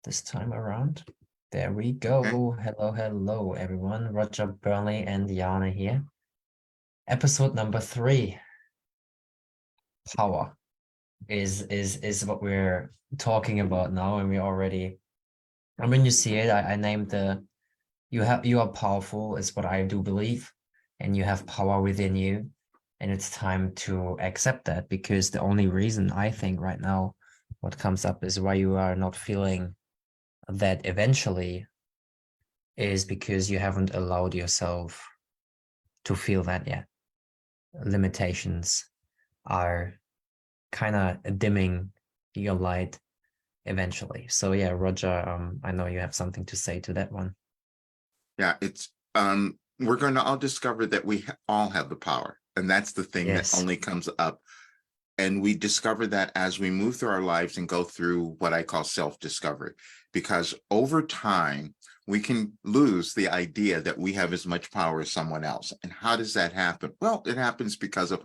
this time around. There we Okay. go. Hello, everyone. Roger Burnley and Jarne here. Episode number 3. Power is what we're talking about now, and we already. I mean, you see it. I named you are powerful is what I do believe, and you have power within you, and it's time to accept that because the only reason I think right now what comes up is why you are not feeling that eventually is because you haven't allowed yourself to feel that yet. Limitations are kind of dimming your light eventually. So yeah, Roger, I know you have something to say to that one. Yeah, it's we're going to all discover that we all have the power. And that's the thing that Yes. only comes up. And we discover that as we move through our lives and go through what I call self-discovery, because over time we can lose the idea that we have as much power as someone else. And how does that happen? Well, it happens because of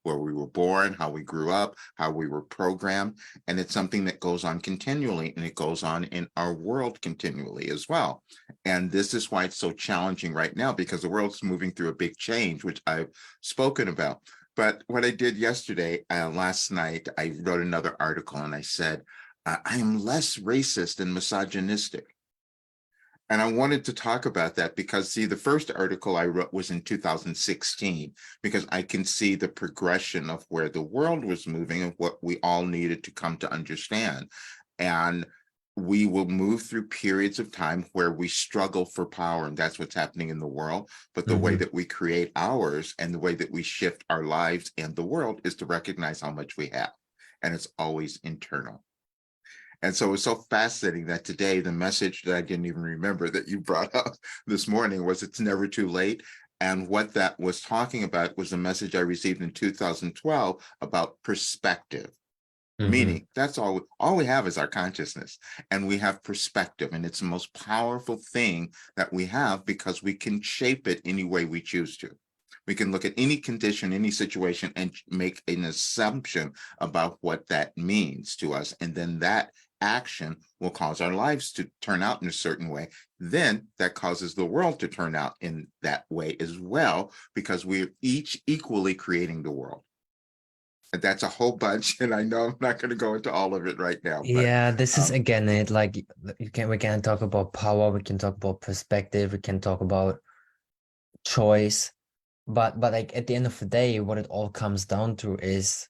where we were born, how we grew up, how we were programmed, and it's something that goes on continually, and it goes on in our world continually as well. And this is why it's so challenging right now, because the world's moving through a big change, which I've spoken about. But what I did yesterday, last night, I wrote another article and I said, I am less racist and misogynistic. And I wanted to talk about that because, see, the first article I wrote was in 2016, because I can see the progression of where the world was moving and what we all needed to come to understand. And we will move through periods of time where we struggle for power, and that's what's happening in the world. But the way Mm-hmm. that we create ours and the way that we shift our lives and the world is to recognize how much we have. And it's always internal. And so it's so fascinating that today the message that I didn't even remember that you brought up this morning was it's never too late. And what that was talking about was a message I received in 2012 about perspective. Mm-hmm. Meaning that's all we have is our consciousness, and we have perspective, and it's the most powerful thing that we have because we can shape it any way we choose to. We can look at any condition, any situation, and make an assumption about what that means to us. And then that action will cause our lives to turn out in a certain way. Then that causes the world to turn out in that way as well, because we're each equally creating the world. And that's a whole bunch. And I know I'm not going to go into all of it right now, but Yeah, this is um, again it. Like we can talk about power, we can talk about perspective, we can talk about choice, but like at the end of the day, what it all comes down to is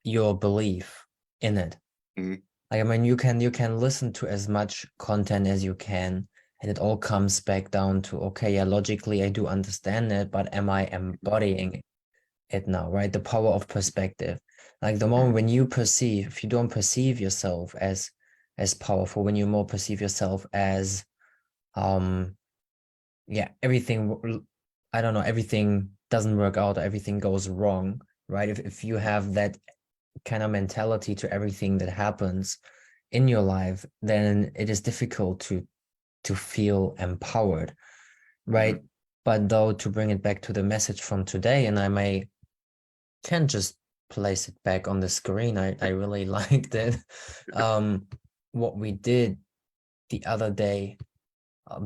your belief in it. mm, Like, I mean, you can listen to as much content as you can, and it all comes back down to, okay, yeah, logically I do understand it, but am I embodying it now, right? The power of perspective. Like the moment mm, when you perceive, if you don't perceive yourself as powerful, when you more perceive yourself as yeah, everything, I don't know, everything doesn't work out, or everything goes wrong, right? If you have that kind of mentality to everything that happens in your life, then it is difficult to feel empowered, mm, right? But though, to bring it back to the message from today, and I can just place it back on the screen. I really liked it. What we did the other day,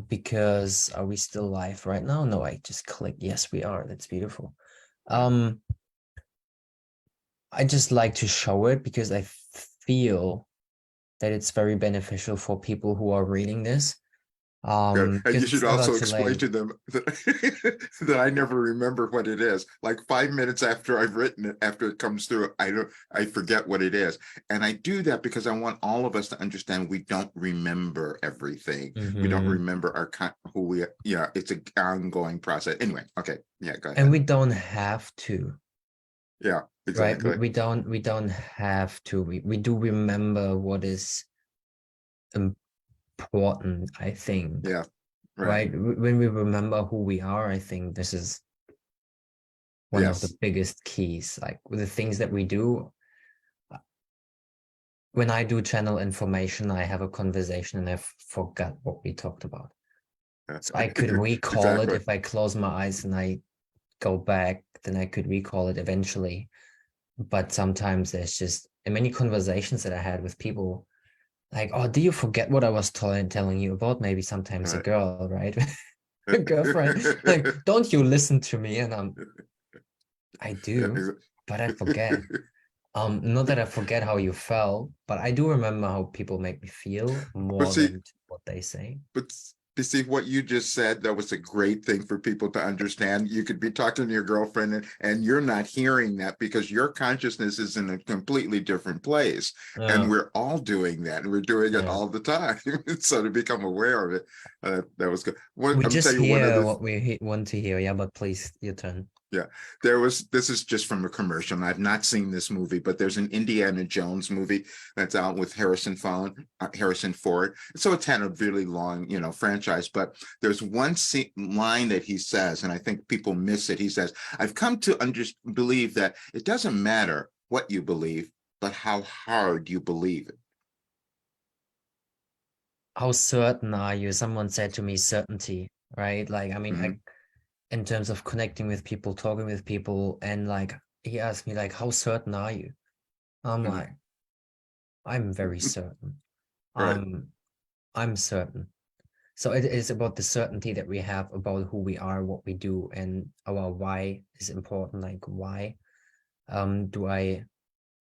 because are we still live right now? No, I just clicked. Yes, we are. That's beautiful. yeah. Um, I just like to show it because I feel that it's very beneficial for people who are reading this. Good. And Because you it's should never also too explain late. to them that I never remember what it is. Like 5 minutes after I've written it, after it comes through, I forget what it is. And I do that because I want all of us to understand we don't remember everything. We don't Mhm. remember who we, yeah, it's an ongoing process. Anyway, okay. Yeah, go And ahead. we don't have to, Yeah, right? We, exactly. we don't we don't have to. We do remember what is important, I think, Yeah, right. right? When we remember who we are, I think this is one of the Yes. biggest keys. Like with the things that we do, when I do channel information, I have a conversation and I forgot what we talked about. So I could recall it Exactly. if I close my eyes and I go back, then I could recall it eventually. But sometimes there's just in many conversations that I had with people, like, oh, do you forget what I was telling you about? Maybe sometimes a Right. girl, right? A girlfriend, like, don't you listen to me? And I do, but I forget. Not that I forget how you felt, but I do remember how people make me feel But more see, than what they say. but you see what you just said, that was a great thing for people to understand. You could be talking to your girlfriend and you're not hearing that because your consciousness is in a completely different place. And Yeah, we're all doing that and we're doing it yeah. all the time. So to become aware of it, that was good. One, We I'm gonna tell just you one hear other. what we want to hear. Yeah, but please, your turn. Yeah, this is just from a commercial, and I've not seen this movie, but there's an Indiana Jones movie that's out with Harrison Ford. So it's had a really long, franchise, but there's one line that he says, and I think people miss it. He says, "I've come to believe that it doesn't matter what you believe, but how hard you believe it." How certain are you? Someone said to me, certainty, right? Like, I mean, Mhm, in terms of connecting with people, talking with people, and like, he asked me, like, how certain are you? I'm mhm. like, I'm very certain. Right. I'm, I'm certain. So it is about the certainty that we have about who we are, what we do, and our why is important. Like, why do I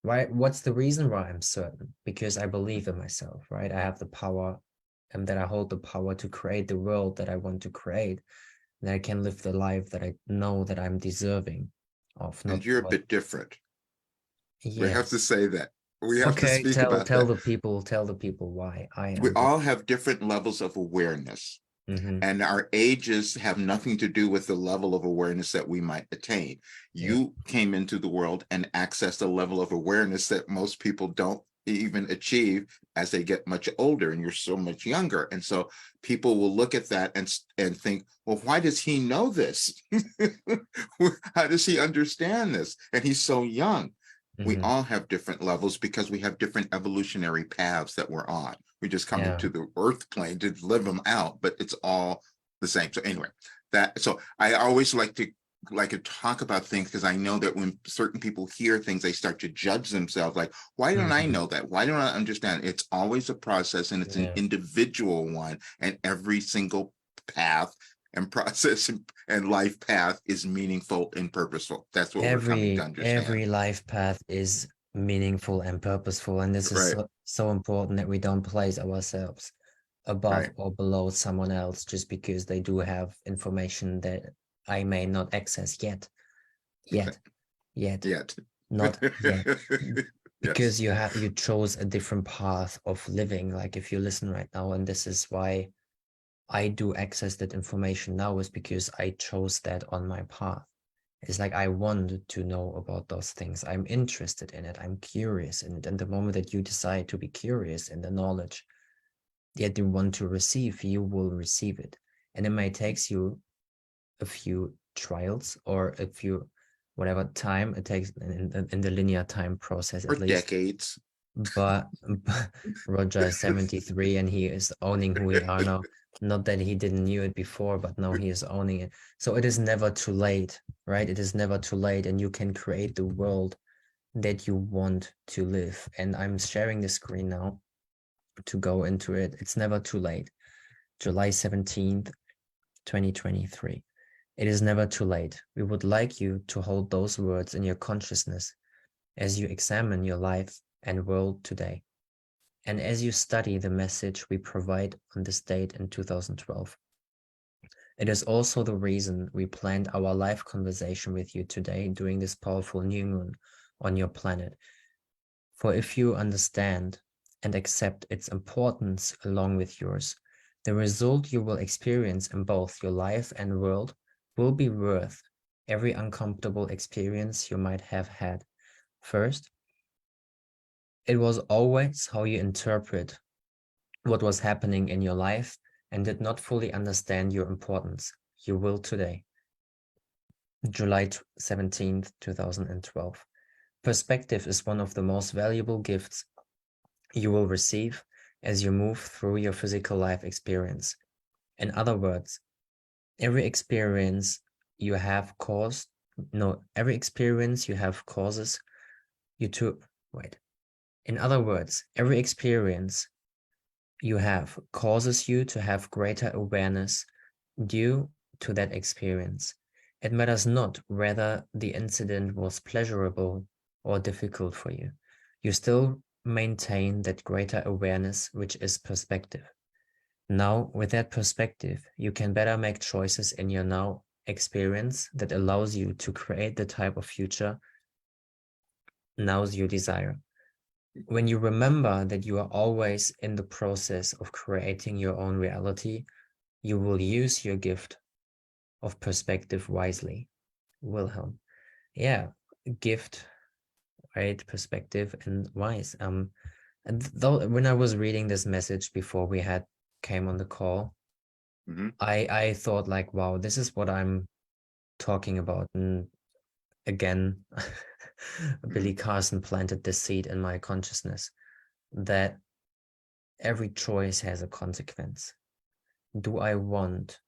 why what's the reason why I'm certain? Because I believe in myself, right? I have the power, and that I hold the power to create the world that I want to create, that I can live the life that I know that I'm deserving of, not And you're a what. bit different. We have to Yes. say that. We have to Okay, speak about tell that. the people why I We am all different. have different levels of awareness. Hmm. And our ages have nothing to do with the level of awareness that we might attain. Yeah. You came into the world and accessed a level of awareness that most people don't even achieve as they get much older, and you're so much younger. And so people will look at that and think, well, why does he know this? How does he understand this? And he's so young. We Hmm. all have different levels because we have different evolutionary paths that we're on. We just come Yeah. into the earth plane to live them out, but it's all the same. So anyway, so I always like to talk about things because I know that when certain people hear things, they start to judge themselves. Like, why don't I Hmm. know that? Why don't I understand? It's always a process, and it's an Yeah. individual one, and every single path and process and life path is meaningful and purposeful. That's what we're coming to understand. Every life path is meaningful and purposeful, and this is Right, so important that we don't place ourselves above right. or below someone else just because they do have information that I may not access yet, yet, yet, Yet. not yet. Yes. Because you chose a different path of living. Like, if you listen right now, and this is why I do access that information now, is because I chose that on my path. It's like I wanted to know about those things. I'm interested in it. I'm curious in it. And the moment that you decide to be curious in the knowledge that you want to receive, you will receive it. And it may take you a few trials or a few whatever time it takes in the linear time process, For at least. decades. But Roger is 73 and he is owning who we are now. Not that he didn't knew it before, but now he is owning it. So it is never too late, right? It is never too late, and you can create the world that you want to live. And I'm sharing the screen now to go into it. It's never too late. July 17th, 2023. It is never too late. We would like you to hold those words in your consciousness as you examine your life and world today, and as you study the message we provide on this date in 2012. It is also the reason we planned our live conversation with you today during this powerful new moon on your planet. For if you understand and accept its importance along with yours, the result you will experience in both your life and world will be worth every uncomfortable experience you might have had. First, it was always how you interpret what was happening in your life and did not fully understand your importance. You will today. July 17th, 2012. Perspective is one of the most valuable gifts you will receive as you move through your physical life experience. In other words, every experience you have caused, no, every experience you have causes you to, wait. In other words, every experience you have causes you to have greater awareness due to that experience. It matters not whether the incident was pleasurable or difficult for you. You still maintain that greater awareness, which is perspective. Now, with that perspective, you can better make choices in your now experience that allows you to create the type of future now's you desire. When you remember that you are always in the process of creating your own reality, you will use your gift of perspective wisely. Wilhelm. Yeah, gift, right? Perspective and wise. And though when I was reading this message before we had came on the call, I thought like, wow, this is what I'm talking about. And again, Billy Carson planted this seed in my consciousness that every choice has a consequence. Do I want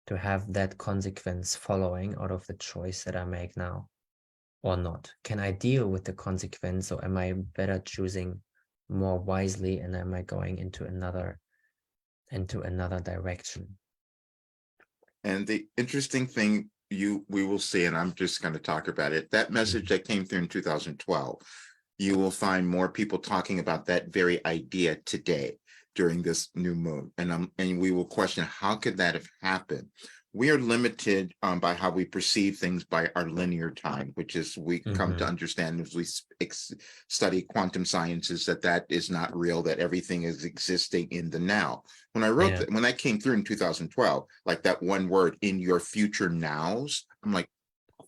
to have that consequence following out of the choice that I make now or not? Can I deal with the consequence, or am I better choosing more wisely, and am I going into another direction? And the interesting thing we will see, and I'm just going to talk about it, that message that came through in 2012, you will find more people talking about that very idea today during this new moon. And we will question, how could that have happened? We are limited by how we perceive things by our linear time, which is we come to understand as we study quantum sciences that is not real, that everything is existing in the now. When I wrote that, when that came through in 2012, like that one word, in your future nows, I'm like,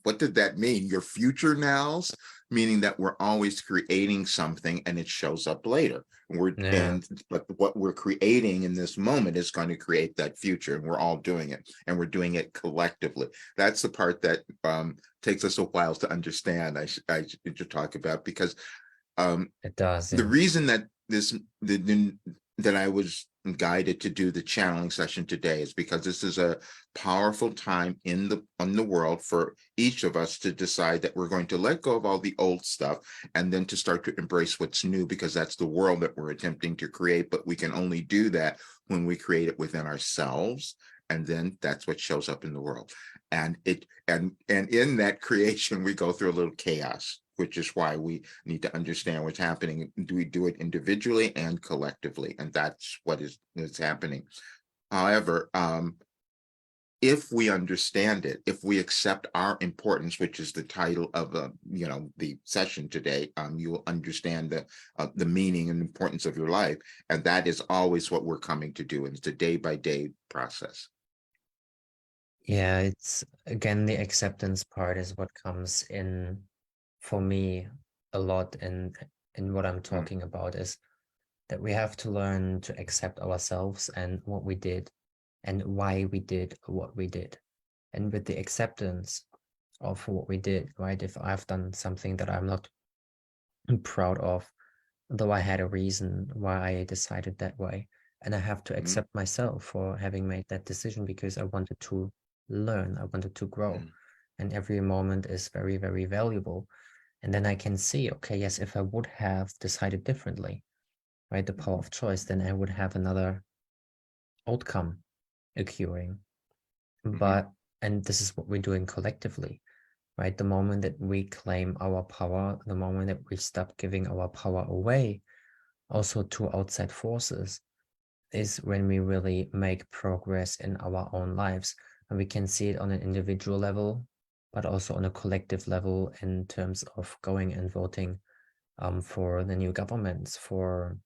what did that mean? Your future nows? Meaning that we're always creating something and it shows up later. But what we're creating in this moment is going to create that future, and we're all doing it, and we're doing it collectively. That's the part that takes us a while to understand. I should talk about, because it does. The reason that that I was guided to do the channeling session today is because this is a powerful time in the world for each of us to decide that we're going to let go of all the old stuff and then to start to embrace what's new, because that's the world that we're attempting to create. But we can only do that when we create it within ourselves, and then that's what shows up in the world. And in that creation, we go through a little chaos, which is why we need to understand what's happening. Do we do it individually and collectively? And that's what is happening. However, if we understand it, if we accept our importance, which is the title of the session today, you will understand the meaning and importance of your life, and that is always what we're coming to do. And it's a day-by-day process. Yeah, it's again the acceptance part is what comes in for me a lot in what I'm talking about, is that we have to learn to accept ourselves and what we did and why we did what we did. And with the acceptance of what we did, right? If I've done something that I'm not proud of, though I had a reason why I decided that way, and I have to accept myself for having made that decision, because I wanted to learn, I wanted to grow, and every moment is very, very valuable. And then I can see, okay, yes, if I would have decided differently, right, the power of choice, then I would have another outcome occurring. But, and this is what we're doing collectively, right? The moment that we claim our power, the moment that we stop giving our power away, also to outside forces, is when we really make progress in our own lives. And we can see it on an individual level, but also on a collective level in terms of going and voting for the new governments, for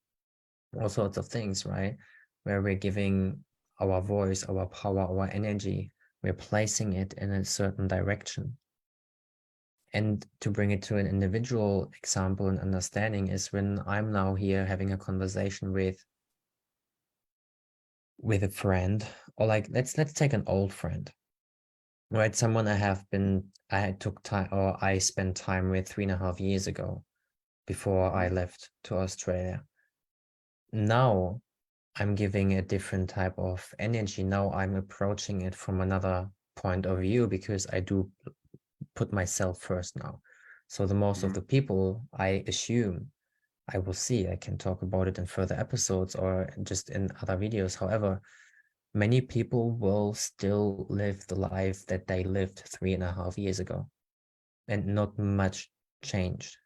all sorts of things, right? Where we're giving our voice, our power, our energy, we're placing it in a certain direction. And to bring it to an individual example and understanding is when I'm now here having a conversation with a friend, or like let's take an old friend, right? Someone I took time, or I spent time with 3.5 years ago before I left to Australia. Now I'm giving a different type of energy. Now I'm approaching it from another point of view, because I do put myself first now. So the most of the people, I assume, I will see. I can talk about it in further episodes or just in other videos. However, many people will still live the life that they lived 3.5 years ago, and not much changed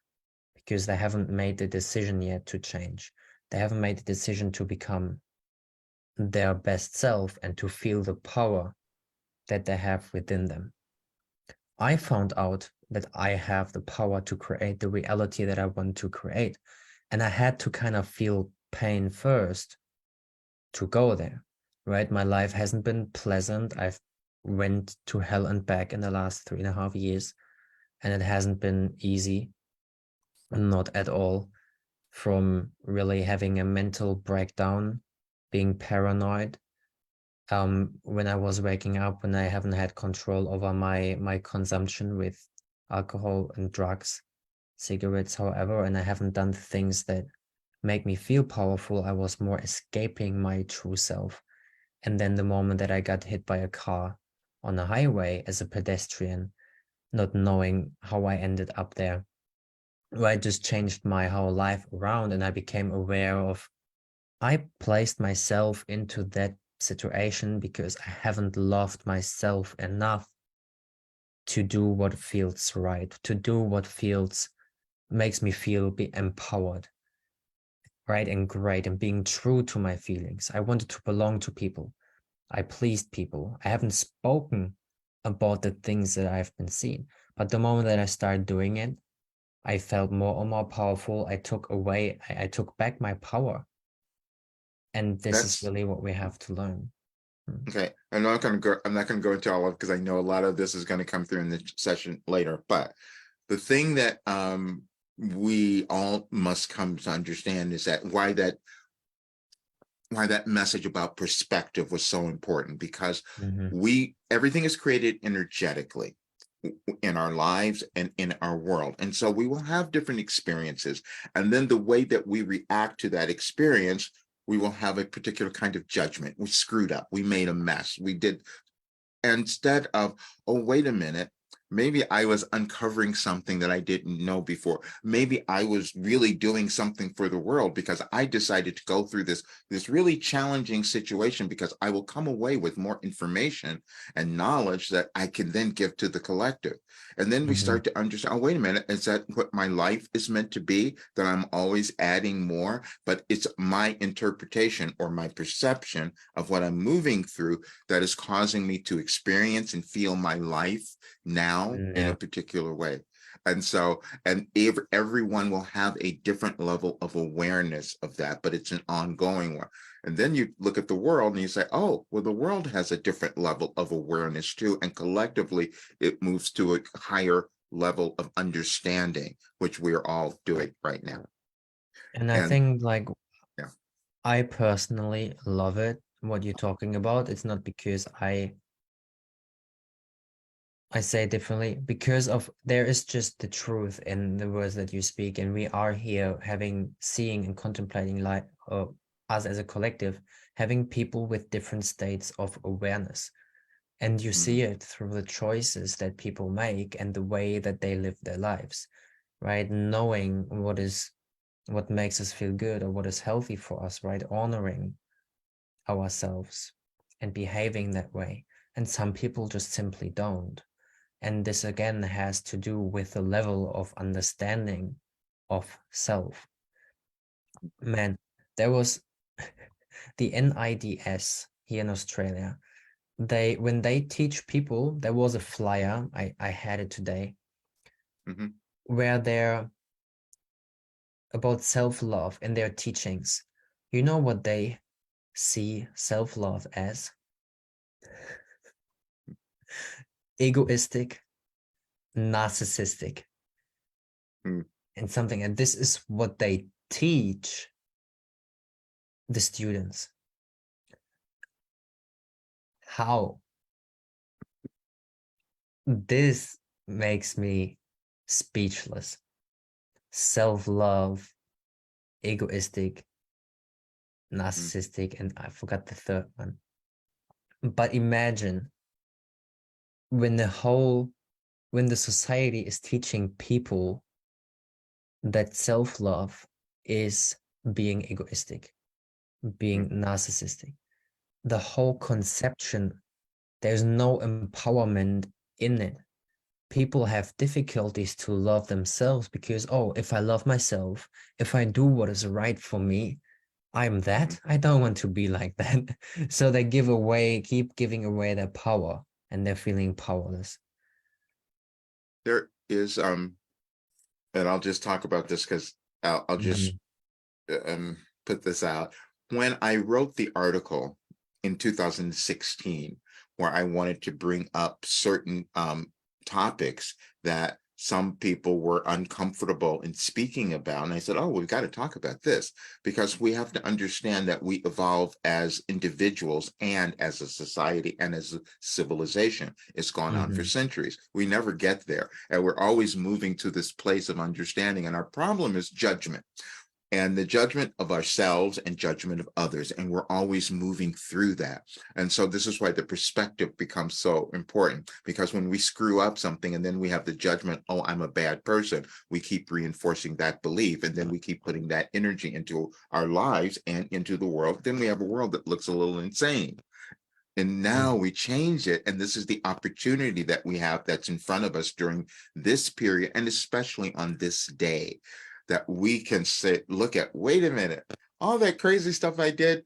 because they haven't made the decision yet to change. They haven't made the decision to become their best self and to feel the power that they have within them. I found out that I have the power to create the reality that I want to create. And I had to kind of feel pain first to go there, right? My life hasn't been pleasant. I've went to hell and back in the last 3.5 years, and it hasn't been easy, not at all. From really having a mental breakdown, being paranoid, when I was waking up, when I haven't had control over my consumption with alcohol and drugs, cigarettes, however, and I haven't done things that make me feel powerful. I was more escaping my true self. And then the moment that I got hit by a car on a highway as a pedestrian, not knowing how I ended up there, I just changed my whole life around, and I became aware of, I placed myself into that situation because I haven't loved myself enough to do what feels right, to do what makes me feel be empowered, right, and great, and being true to my feelings. I wanted to belong to people. I pleased people. I haven't spoken about the things that I've been seeing, but the moment that I started doing it, I felt more and more powerful. I took back my power. And this is That's really what we have to learn. Mm. okay. I'm not gonna go into all of because I know a lot of this is going to come through in the session later. But the thing that we all must come to understand is that why that message about perspective was so important, because Mhm. everything is created energetically in our lives and in our world. And so we will have different experiences. And then the way that we react to that experience, we will have a particular kind of judgment. We screwed up. We made a mess. We did, instead of, oh, wait a minute, maybe I was uncovering something that I didn't know before. Maybe I was really doing something for the world because I decided to go through this really challenging situation, because I will come away with more information and knowledge that I can then give to the collective. And then we Mhm. start to understand, oh, wait a minute, is that what my life is meant to be? That I'm always adding more, but it's my interpretation or my perception of what I'm moving through that is causing me to experience and feel my life now in a Yeah. particular way. And so, and if everyone will have a different level of awareness of that, but it's an ongoing one. And then you look at the world and you say, oh, well, the world has a different level of awareness too. And collectively, it moves to a higher level of understanding, which we're all doing right now. And I And think like yeah. I personally love it, what you're talking about. It's not because I say it differently, because of there is just the truth in the words that you speak, and we are here seeing and contemplating like us as a collective, having people with different states of awareness. And you see Mhm. it through the choices that people make and the way that they live their lives, right? Knowing what makes us feel good or what is healthy for us, right? Honoring ourselves and behaving that way. And some people just simply don't. And this again has to do with the level of understanding of self. Man, there was the NIDS here in Australia. When they teach people, there was a flyer, I had it today, Mhm. where they're about self-love in their teachings. You know what they see self-love as? Egoistic, narcissistic, Mhm. and something. And this is what they teach the students. How? This makes me speechless. Self-love, egoistic, Mhm. narcissistic, and I forgot the third one. But imagine when when the society is teaching people that self-love is being egoistic, being narcissistic. The whole conception, there's no empowerment in it. People have difficulties to love themselves because, oh, if I love myself, if I do what is right for me, I'm that. I don't want to be like that. So they keep giving away their power, and they're feeling powerless. There is, and I'll just talk about this because I'll just put this out. When I wrote the article in 2016, where I wanted to bring up certain topics that some people were uncomfortable in speaking about, and I said, oh, we've got to talk about this, because we have to understand that we evolve as individuals and as a society and as a civilization. It's gone on for centuries. We never get there, and we're always moving to this place of understanding, and our problem is judgment, and the judgment of ourselves and judgment of others. And we're always moving through that. And so this is why the perspective becomes so important, because when we screw up something and then we have the judgment, oh, I'm a bad person, we keep reinforcing that belief. And then we keep putting that energy into our lives and into the world. Then we have a world that looks a little insane. And now we change it. And this is the opportunity that we have that's in front of us during this period, and especially on this day, that we can say, look at, wait a minute, all that crazy stuff I did,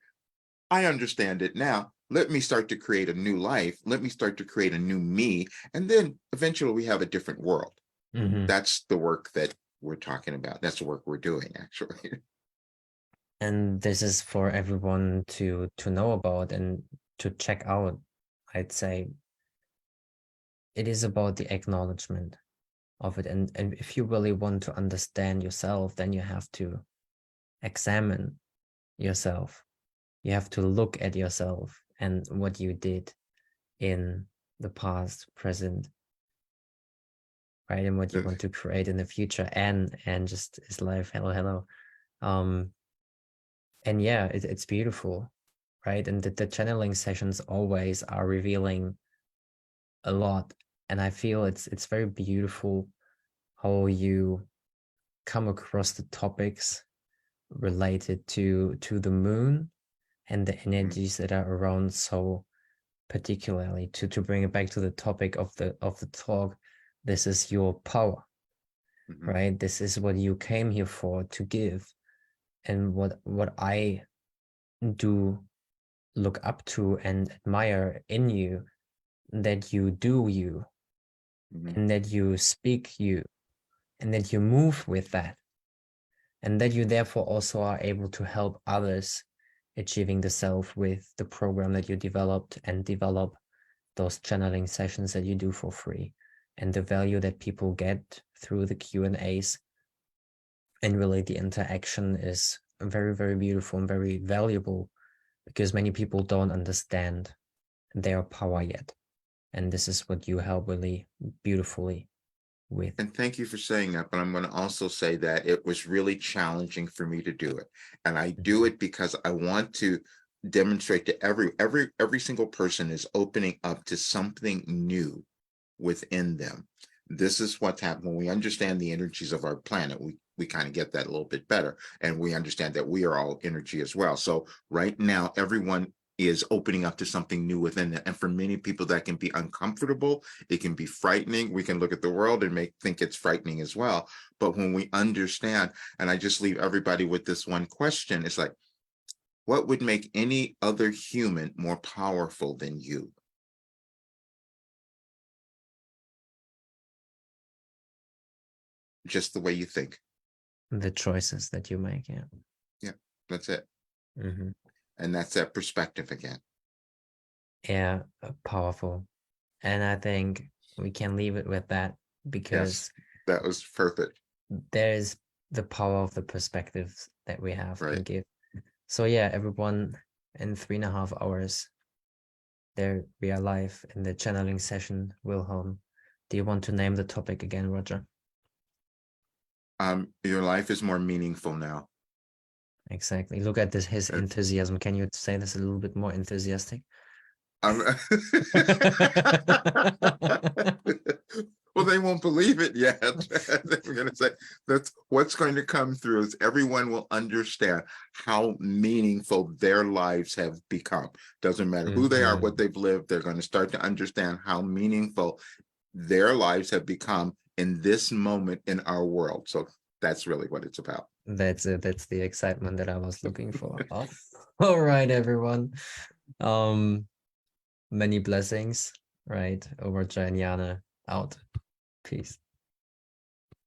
I understand it now. Let me start to create a new life. Let me start to create a new me. And then eventually we have a different world. That's the work that we're talking about. That's the work we're doing, actually. And this is for everyone to know about and to check out. I'd say it is about the acknowledgement of it. And if you really want to understand yourself, then you have to examine yourself. You have to look at yourself and what you did in the past, present, right? And what you want to create in the future, and just is life. Hello. And yeah, it's beautiful, right? And the channeling sessions always are revealing a lot. And I feel it's very beautiful how you come across the topics related to the moon and the energies that are around, so particularly to bring it back to the topic of the talk. This is your power, right? This is what you came here for, to give. And what I do look up to and admire in you, that you do you, and that you speak you, and that you move with that, and that you therefore also are able to help others achieving the self with the program that you developed, and develop those channeling sessions that you do for free, and the value that people get through the Q&As. And really the interaction is very, very beautiful and very valuable, because many people don't understand their power yet. And this is what you help really beautifully with. And thank you for saying that. But I'm going to also say that it was really challenging for me to do it. And I do it because I want to demonstrate to every single person is opening up to something new within them. This is what's happened. When we understand the energies of our planet, we kind of get that a little bit better. And we understand that we are all energy as well. So right now, everyone is opening up to something new within them. And for many people, that can be uncomfortable. It can be frightening. We can look at the world and think it's frightening as well. But when we understand, and I just leave everybody with this one question, it's like, what would make any other human more powerful than you? Just the way you think. The choices that you make, yeah. Yeah, that's it. And that's that perspective again. Yeah, powerful. And I think we can leave it with that, because that was perfect. There's the power of the perspectives that we have Right. and give. So yeah, everyone, in 3.5 hours, there we are live in the channeling session. Wilhelm, do you want to name the topic again, Roger? Your life is more meaningful now. Exactly. Look at his enthusiasm. Can you say this a little bit more enthusiastic? Well, they won't believe it yet. They're going to say that's what's going to come through is everyone will understand how meaningful their lives have become. Doesn't matter who they are, what they've lived, they're going to start to understand how meaningful their lives have become in this moment in our world. So that's really what it's about. That's it. That's the excitement that I was looking for. Oh, all right, everyone. Many blessings, right? Over Jarne out. Peace.